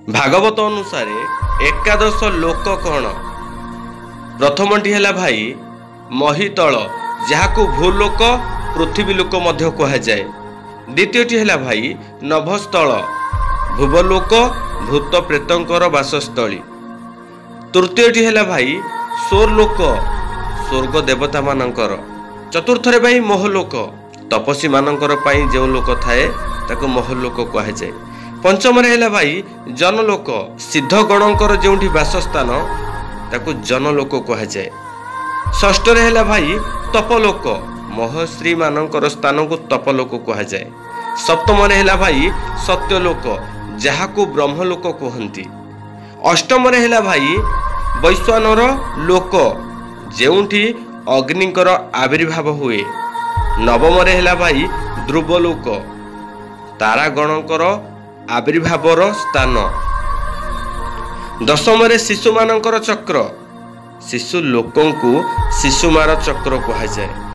भागवत अनुसार एकादश लोक कौन? प्रथमटी है भाई महितल, जहां भूलोक पृथ्वी लोक मध्य कहुए। द्वितीयटी है भाई नभस्थल, भुवलोक भूत प्रेतंकर बासस्थली। तृतीयटी है भाई स्वर्लोक, स्वर्ग देवता मानकर। चतुर्थरे भाई मोहलोक, तपस्वी मानकर पाई जो लोक थाए ताको मोहलोक कहुए। पंचम है भाई जनलोक, सिद्ध गणकर जो बासस्थान ताको जनलोक कहुए। षष्ठ है भाई तपलोक, महर्षि मानकर स्थान को तपलोक कहुए। सप्तम है भाई सत्यलोक, जहाँ को ब्रह्मलोक कहती। अष्टम है भाई वैश्वानर लोक, जेउठी अग्निकर आविर्भाव हुए। नवम है भाई ध्रुवलोक, तारागणकर आविर्भावर स्थान। दशम शिशु मानकर चक्र, शिशु लोक को शिशुमार चक्र कहुए।